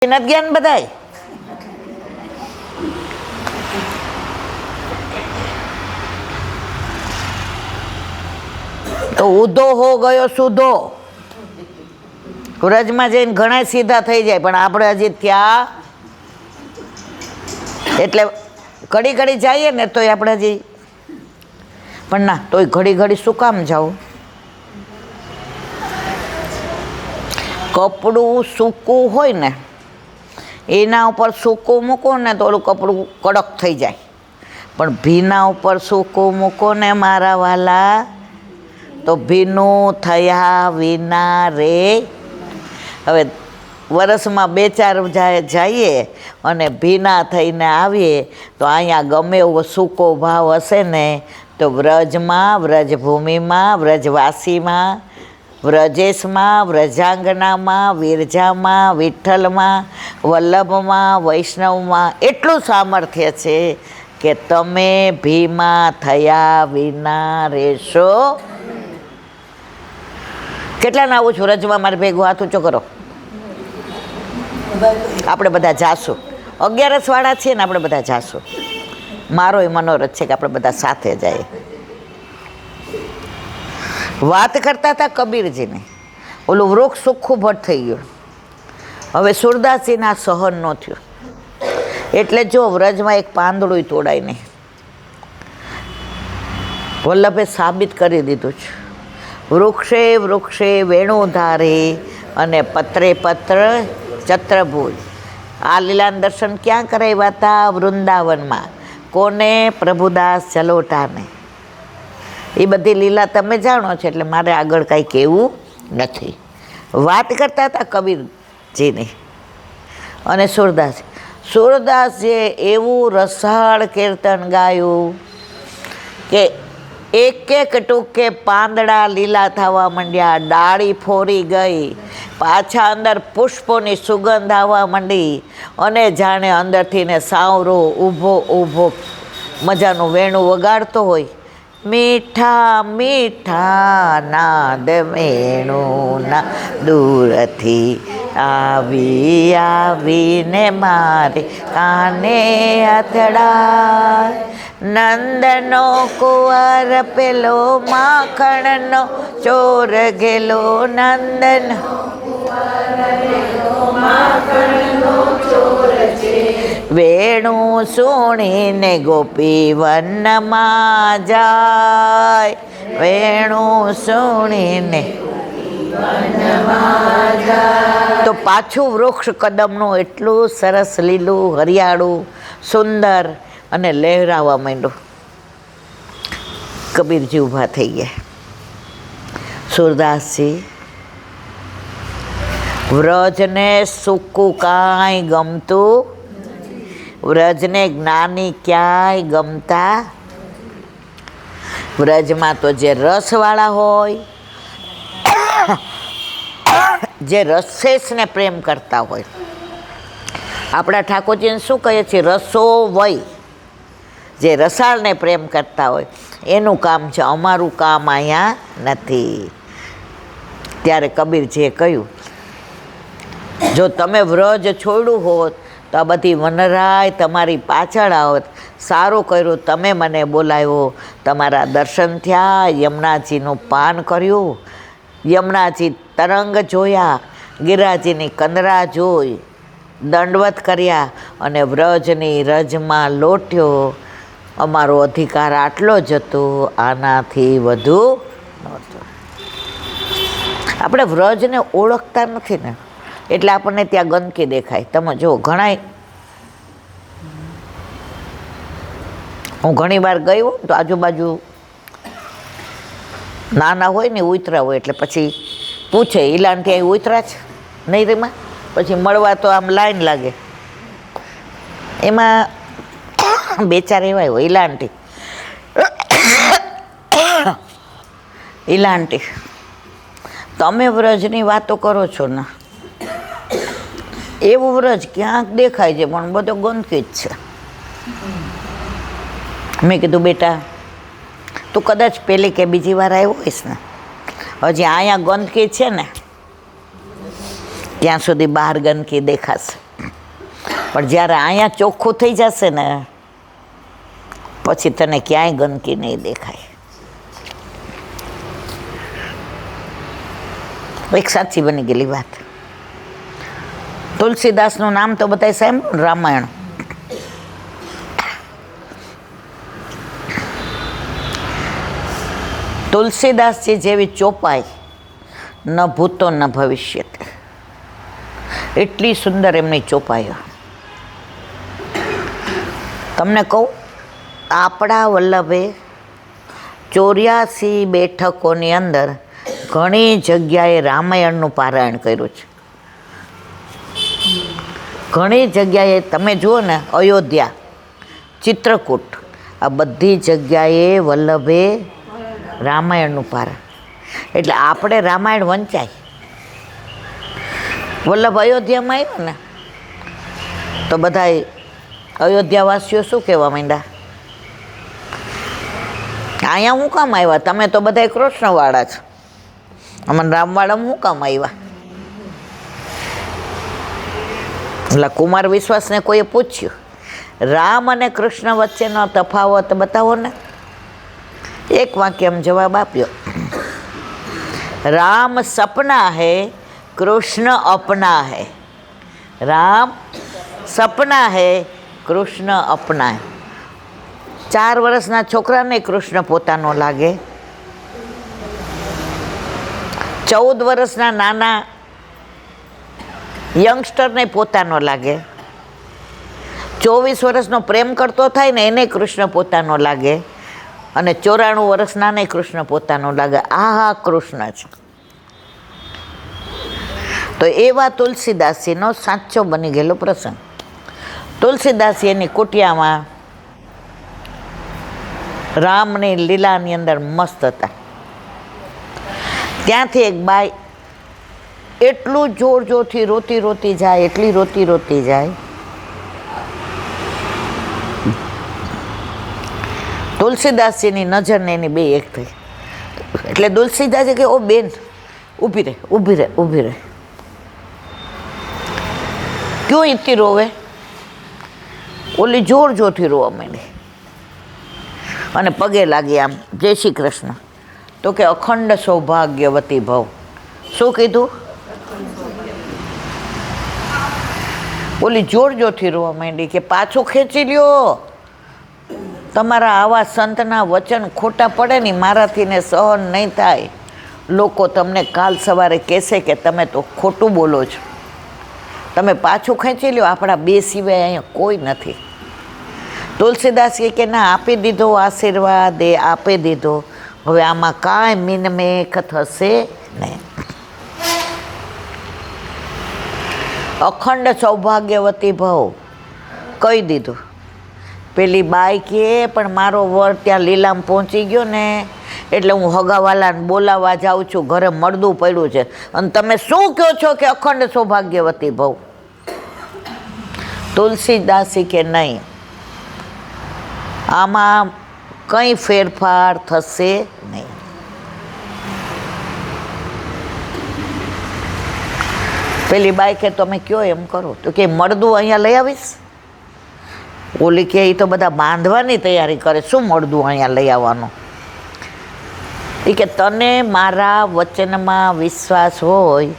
નથી જ્ઞાન બધાય તો ઉધો હો ગયો સુધો. વ્રજમાં જઈને ઘણા સીધા થઈ જાય, પણ આપણે હજી ત્યાં એટલે ઘડી ઘડી જઈએ ને તોય આપણે હજી પણ ના, તોય ઘડી ઘડી શું કામ જાવું? કપડું સૂકું હોય ને એના ઉપર સૂકું મૂકો ને તો ઓલું કપડું કડક થઈ જાય, પણ ભીના ઉપર સૂકું મૂકો ને મારા વાલા તો ભીનું થયા વિના રે. હવે વરસમાં 2-4 જઈએ અને ભીના થઈને આવીએ તો અહીંયા ગમે એવો સૂકો ભાવ હશે ને તો વ્રજમાં, વ્રજભૂમિમાં, વ્રજવાસીમાં, વ્રજેશમાં, વ્રજાંગનામાં, વિરજામાં, વિઠ્ઠલમાં, વલ્લભમાં, વૈષ્ણવમાં એટલું સામર્થ્ય છે કે તમે ભીમાં થયા વિના રહેશો. કેટલાને આવું છું વ્રજમાં? મારે ભેગું હાથ ઊંચો કરો. આપણે બધા જાશું, 11 વાળા છીએ ને, આપણે બધા જાશું. મારો એ મનોરથ છે કે આપણે બધા સાથે જઈએ. વાત કરતા હતા કબીરજીને, ઓલું વૃક્ષ સુખ્ખું ભટ થઈ ગયું. હવે સુરદાસજીના સહન ન થયું એટલે જો વ્રજમાં એક પાંદડું તોડાય નહીં. વલ્લભે સાબિત કરી દીધું છે. વૃક્ષે વૃક્ષે વેણું ધારે અને પત્રે પત્ર ચત્રભુજ. આ લીલાના દર્શન ક્યાં કરાવ્યા હતા? વૃંદાવનમાં. કોને? પ્રભુદાસ ચલોટાને. એ બધી લીલા તમે જાણો છો એટલે મારે આગળ કાંઈ કહેવું નથી. વાત કરતા હતા કબીરજીની અને સુરદાસજીએ એવું રસાળ કીર્તન ગાયું કે એક એક ટૂંકે પાંદડા લીલા થવા માંડ્યા, ડાળી ફોરી ગઈ, પાછા અંદર પુષ્પોની સુગંધ આવવા માંડી અને જાણે અંદરથી ને સાવરો ઊભો ઊભો મજાનું વેણું વગાડતો હોય. મીઠા મીઠા નાદ વેણુના દૂરથી આવી આવીને મારે કાને અથડાય. નંદનો કુંવર પેલો માખણનો ચોર ગેલો, નંદન વેણું સુણીને ગોપી વનમાં જાય. વેણું સુણીને તો પાછું વૃક્ષ કદમનું એટલું સરસ લીલું હરિયાળું સુંદર અને લહેરાવા માંડ્યું. કબીરજી ઊભા થઈ ગયા. સુરદાસજી વ્રજને સૂકું કાંઈ ગમતું, વ્રજને જ્ઞાની ક્યાંય ગમતા. વ્રજમાં તો જે રસવાળા હોય, જે રસેશને પ્રેમ કરતા હોય. આપણા ઠાકોરજીને શું કહીએ છીએ? રસો વય. જે રસાળને પ્રેમ કરતા હોય એનું કામ છે, અમારું કામ અહીંયા નથી. ત્યારે કબીરજીએ કહ્યું, જો તમે વ્રજ છોડ્યું હોત તો આ બધી વનરાય તમારી પાછળ આવત. સારું કર્યું તમે મને બોલાવ્યો, તમારા દર્શન થયા, યમુનાજીનું પાન કર્યું, યમુનાજી તરંગ જોયા, ગિરિરાજની કંદરા જોઈ, દંડવત કર્યા અને વ્રજની રજમાં લોટ્યો. અમારો અધિકાર આટલો જ હતો, આનાથી વધુ નહોતો. આપણે વ્રજને ઓળખતા નથી ને એટલે આપણને ત્યાં ગંદકી દેખાય. તમે જો ઘણા, હું ઘણી વાર ગઈ હોઉં તો આજુબાજુ નાના હોય ને ઉતરા હોય એટલે પછી પૂછે, ઈલાનથી અહીં ઉતરા છે નહીં રેમાં? પછી મળવા તો આમ લાઈન લાગે. એમાં 2-4 એવા હોય. ઈલાંટી તમે વ્રજની વાતો કરો છો ને, એવું વ્રજ ક્યાંક દેખાય છે પણ બધો ગંદકી જ છે. મેં કીધું બેટા તું કદાચ પહેલી કે બીજી વાર આવ્યો હોઈશ ને, હજી અહીંયા ગંદકી છે ને ત્યાં સુધી બહાર ગંદકી દેખાશે. પણ જ્યારે અહીંયા ચોખ્ખું થઈ જશે ને પછી તને ક્યાંય ગંદકી નહીં દેખાય. એક સાચી બની ગયેલી વાત. તુલસીદાસનું નામ તો બધાય સાંભળ્યું, રામાયણ. તુલસીદાસજી જેવી ચોપાઈ ન ભૂતો ન ભવિષ્યત, એટલી સુંદર એમની ચોપાઈઓ. તમને કહું, આપણા વલ્લભે 84 બેઠકોની અંદર ઘણી જગ્યાએ રામાયણનું પારાયણ કર્યું છે. ઘણી જગ્યાએ તમે જુઓ ને, અયોધ્યા, ચિત્રકૂટ, આ બધી જગ્યાએ વલ્લભે રામાયણનું પારાયણ. એટલે આપણે રામાયણ વંચાય. વલ્લભ અયોધ્યામાં આવ્યો ને તો બધા અયોધ્યાવાસીઓ શું કહેવા માંડ્યા, અહીંયા હું કામ આવ્યા, તમે તો બધા કૃષ્ણવાળા છો, અમને રામવાળામાં હું કામ આવ્યા. એટલે કુમાર વિશ્વાસને કોઈએ પૂછ્યું, રામ અને કૃષ્ણ વચ્ચેનો તફાવત બતાવો ને. એક વાક્યમાં જવાબ આપ્યો, રામ સપના હૈ, કૃષ્ણ અપના હૈ. રામ સપના હૈ, કૃષ્ણ અપના હૈ. 4 વર્ષના છોકરાને કૃષ્ણ પોતાનો લાગે, 14 વર્ષના નાના યંગસ્ટરને પોતાનો લાગે, 24 વર્ષનો પ્રેમ કરતો થાય ને એને કૃષ્ણ પોતાનો લાગે, અને 94 વર્ષના ને કૃષ્ણ પોતાનો લાગે. આ કૃષ્ણ છે. તો એવા તુલસીદાસજીનો સાચો બની ગયેલો પ્રસંગ. તુલસીદાસજી એની કુટિયામાં રામની લીલાની અંદર મસ્ત હતા. ત્યાંથી એક બાઈ એટલું જોર જોરથી રોતી રોતી જાય, એટલી રોતી રોતી જાય, તુલસીદાસજીની નજર ને એની બે એક થઈ. એટલે તુલસીદાસજી કે, ઓ બેન ઊભી રહે, ઊભી રહે, ઊભી રહે, ક્यों इतनी रोवे? ઓલી જોર જોરથી રોવા માંડી અને પગે લાગી, આમ જય શ્રી કૃષ્ણ. તો કે અખંડ સૌભાગ્યવતી ભવ. શું કીધું? ઓલી જોર જોરથી રોવા માંડી કે પાછું ખેંચી લ્યો, તમારા આવા સંતના વચન ખોટા પડે ને, મારાથી ને સહન નહીં થાય. લોકો તમને કાલ સવારે કહેશે કે તમે તો ખોટું બોલો છો, તમે પાછું ખેંચી લ્યો, આપણા બે સિવાય અહીંયા કોઈ નથી. તુલસીદાસ કે ના, આપી દીધો આશીર્વાદ, એ આપી દીધો, હવે આમાં કાંઈ મિનમેક થશે નહીં. અખંડ સૌભાગ્યવતી ભવ કહી દીધું. પેલી બાઈ કે પણ મારો વર ત્યાં લીલામાં પહોંચી ગયો ને એટલે હું હગાવાલાને બોલાવવા જાઉં છું, ઘરે મળદું પડ્યું છે, અને તમે શું કહો છો કે અખંડ સૌભાગ્યવતી ભવ? તુલસીદાસી કે નહીં, આમાં કંઈ ફેરફાર થશે નહીં. પેલી બાઈ કે તમે કયો એમ કરો. તો કે મળદું અહીંયા લઈ આવીશ. ઓલી કે એ તો બધા બાંધવાની તૈયારી કરે, શું મળદું અહીંયા લઈ આવવાનું. એ કે તને મારા વચનમાં વિશ્વાસ હોય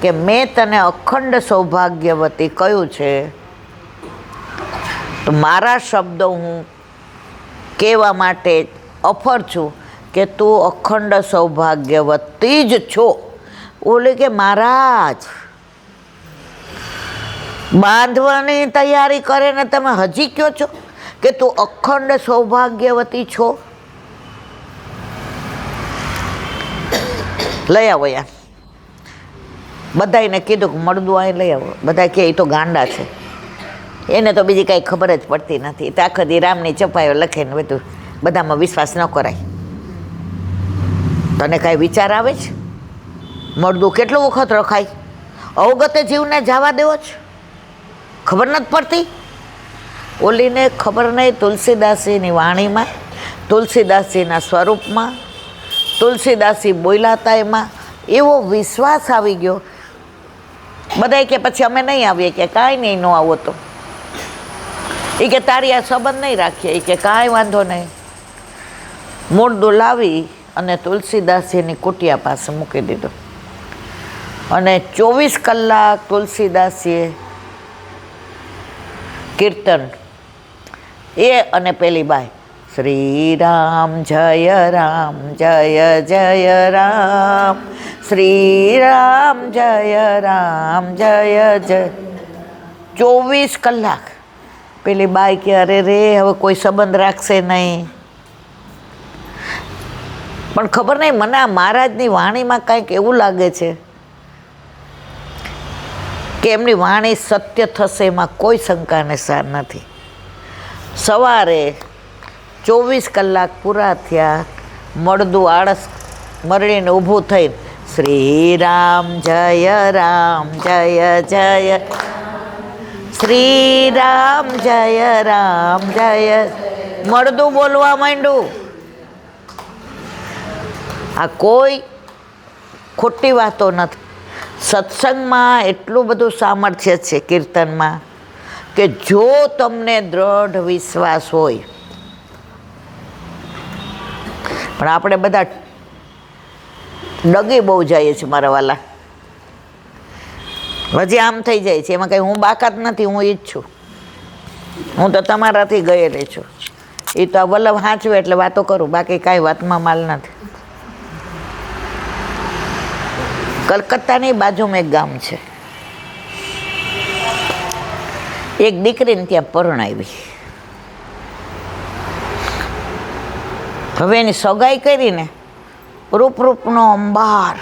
કે મેં તને અખંડ સૌભાગ્યવતી કહ્યું છે, તો મારા શબ્દો હું કહેવા માટે અફર છું કે તું અખંડ સૌભાગ્યવતી જ છો. ઓલે કે મહારાજ બાંધવાની તૈયારી કરે ને તમે હજી કહો છો કે તું અખંડ સૌભાગ્યવતી છો. લઈ આવો યાર. બધાને કીધું કે મળદું અહીં લઈ આવો. બધા કે એ તો ગાંડા છે, એને તો બીજી કાંઈ ખબર જ પડતી નથી. તો આખો દી રામની ચપાઈઓ લખે ને બધું, બધામાં વિશ્વાસ ન કરાય. તને કાંઈ વિચાર આવે છે? મળદું કેટલો વખત રખાય? અવગતે જીવને જવા દેવો છે? ખબર નથી પડતી. ઓલીને ખબર નહીં. તુલસીદાસજીની વાણીમાં, તુલસીદાસજીના સ્વરૂપમાં, તુલસીદાસજી બોલ્યા હતા એમાં એવો વિશ્વાસ આવી ગયો. બધાય કે પછી અમે નહીં આવીએ, કે કાંઈ નહીં, ન આવો તો એ કે તારી આ સંબંધ નહીં રાખીએ, એ કે કાંઈ વાંધો નહીં. મૂળદું લાવી અને તુલસીદાસજીની કુટિયા પાસે મૂકી દીધું. અને 24 કલાક તુલસીદાસજીએ કીર્તન, એ અને પેલી બાઈ, શ્રી રામ જય રામ જય જય રામ, શ્રી રામ જય રામ જય જય, 24 કલાક. પેલી બાઈ કે અરે રે હવે કોઈ સંબંધ રાખશે નહીં. પણ ખબર નહીં, મને આ મહારાજની વાણીમાં કંઈક એવું લાગે છે કે એમની વાણી સત્ય થશે એમાં કોઈ શંકાને સાર નથી. સવારે 24 કલાક પૂરા થયા, મળદું આળસ મરડીને ઊભું થઈને શ્રી રામ જય રામ જય જય, શ્રી રામ જય રામ જય, મળદું બોલવા માંડ્યું. આ કોઈ ખોટી વાતો નથી. સત્સંગમાં એટલું બધું સામર્થ્ય છે કીર્તનમાં કે જો તમને દ્રઢ વિશ્વાસ હોય, પણ આપણે બધા ડગી બહુ જઈએ છીએ મારા વાલા, હજી આમ થઈ જાય છે. એમાં કંઈ હું બાકાત નથી, હું ઈ જ છું. હું તો તમારાથી ગયેલી છું. એ તો આ વલ્લભ હાંચવે એટલે વાતો કરું, બાકી કાંઈ વાતમાં માલ નથી. કલકત્તાની બાજુમાં એક ગામ છે, એક દીકરીને ત્યાં પરણાવી. હવે એની સગાઈ કરીને રૂપનો અંબાર,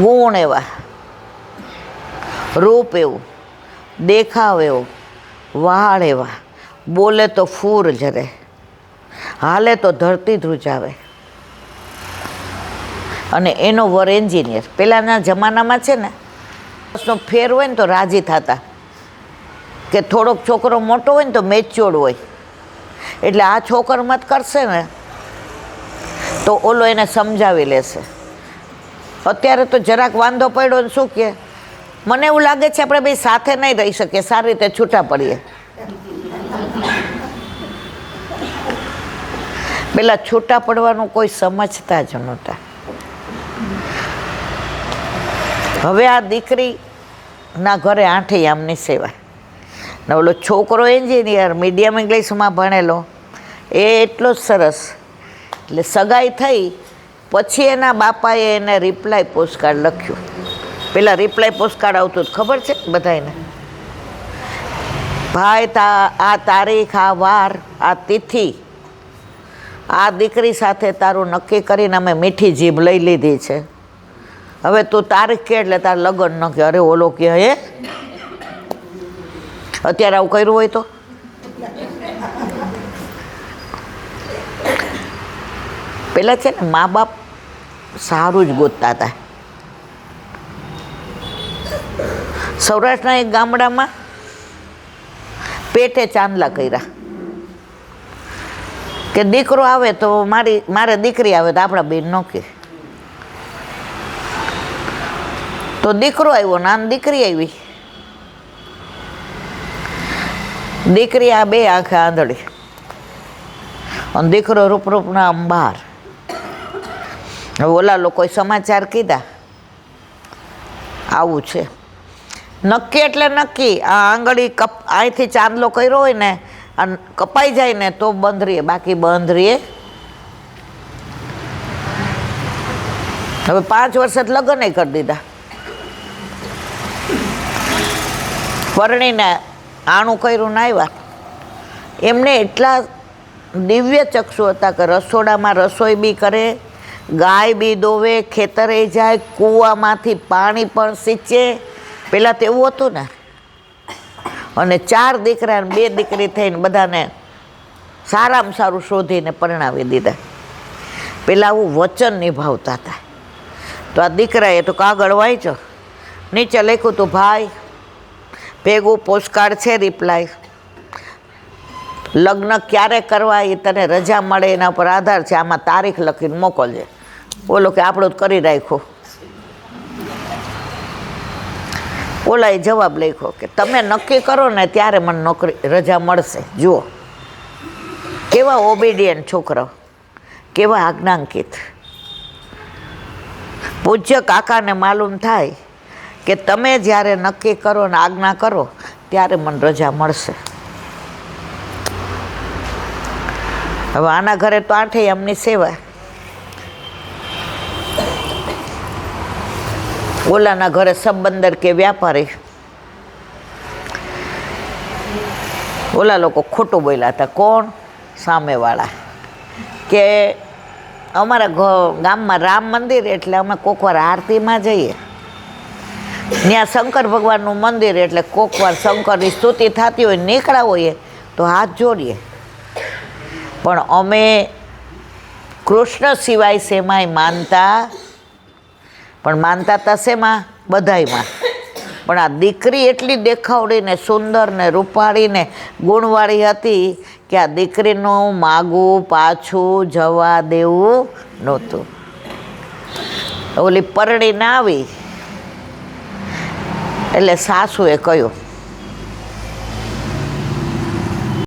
ગુણ એવા, રૂપ એવું, દેખાવ એવો, વાળ એવા, બોલે તો ફૂર જરે, હાલે તો ધરતી ધ્રુજાવે. અને એનો વર એન્જિનિયર. પહેલાંના જમાનામાં છે ને, ફેર હોય ને તો રાજી થતા કે થોડોક છોકરો મોટો હોય ને તો મેચ્યોર્ડ હોય, એટલે આ છોકર મત કરશે ને તો ઓલો એને સમજાવી લેશે. અત્યારે તો જરાક વાંધો પડ્યો ને શું કે, મને એવું લાગે છે આપણે બે સાથે નહીં રહી શકીએ, સારી રીતે છૂટા પડીએ. પેલા છૂટા પડવાનું કોઈ સમજતા જ નહોતા. હવે આ દીકરીના ઘરે આઠે આમની સેવા, ને ઓલો છોકરો એન્જિનિયર, મીડિયમ ઇંગ્લિશમાં ભણેલો, એ એટલો જ સરસ. એટલે સગાઈ થઈ પછી એના બાપાએ એને રિપ્લાય પોસ્ટકાર્ડ લખ્યું. પેલા રિપ્લાય પોસ્ટકાર્ડ આવતું ખબર છે બધાને, ભાઈ આ તારીખ, આ વાર, આ તિથિ, આ દીકરી સાથે તારું નક્કી કરીને અમે મીઠી જીભ લઈ લીધી છે. હવે તું તારીખ કે એટલે તાર લગ્ન ન કે. અરે ઓલો કે હે અત્યારે આવું કર્યું હોય તો. પેલા છે ને મા બાપ સારું જ ગોતતા હતા. સૌરાષ્ટ્રના એક ગામડામાં પેટે ચાંદલા કર્યા કે દીકરો આવે તો મારે દીકરી આવે તો આપણા બેન નો કે. તો દીકરો આવ્યો ને આમ દીકરી આવી. દીકરી આ બે આંખે આંધળી અને દીકરો રૂપના અંબાર. હવે ઓલા લોકોએ સમાચાર કીધા આવું છે. નક્કી એટલે નક્કી. આ આંગળી અહીંથી ચાંદલો કર્યો હોય ને અને કપાઈ જાય ને તો બંધ રહીએ, બાકી બંધ રહીએ. હવે 5 વર્ષે લગ્ન કરી દીધા. પરણીને આણું કર્યું ને આવ્યા. એમને એટલા દિવ્ય ચક્ષુ હતા કે રસોડામાં રસોઈ બી કરે, ગાય બી દોવે, ખેતરે જાય, કૂવામાંથી પાણી પણ સિંચે. પહેલાં તો એવું હતું ને. અને 4 દીકરા ને 2 દીકરી થઈને બધાને સારામાં સારું શોધીને પરણાવી દીધા. પેલા આવું વચન નિભાવતા હતા. તો આ દીકરાએ તો કાગળ વાંચ્યો, નીચે લખ્યું હતું ભાઈ ભેગું પોસ્ટકાર્ડ છે રિપ્લાય, લગ્ન ક્યારે કરવા એ તને રજા મળે એના પર આધાર છે, આમાં તારીખ લખીને મોકલજે. બોલો કે આપણું જ કરી રાખ્યું. ઓલાએ જવાબ લખ્યો કે તમે નક્કી કરો ને ત્યારે મને નોકરી રજા મળશે. જુઓ કેવા ઓબિડિયન્ટ છોકરાઓ, કેવા આજ્ઞાંકિત. પૂજ્ય કાકાને માલુમ થાય કે તમે જ્યારે નક્કી કરો ને આજ્ઞા કરો ત્યારે મને રજા મળશે. હવે આના ઘરે તો આઠેય એમની સેવા. ઓલાના ઘરે સંબંદર કે વ્યાપારી, ઓલા લોકો ખોટું બોલ્યા હતા. કોણ? સામેવાળા. કે અમારા ગામમાં રામ મંદિર એટલે અમે કોકવાર આરતીમાં જઈએ, ત્યાં શંકર ભગવાનનું મંદિર એટલે કોકવાર શંકરની સ્તુતિ થતી હોય, નીકળ્યા હોઈએ તો હાથ જોડીએ, પણ અમે કૃષ્ણ સિવાય શેમાંય માનતા, પણ માનતા હતા શેમાં? બધાયમાં. પણ આ દીકરી એટલી દેખાવડી ને સુંદર ને રૂપાળી ને ગુણવાળી હતી કે આ દીકરીનું માગું પાછું જવા દેવું નહોતું. ઓલી પરણી ના આવી એટલે સાસુએ કહ્યું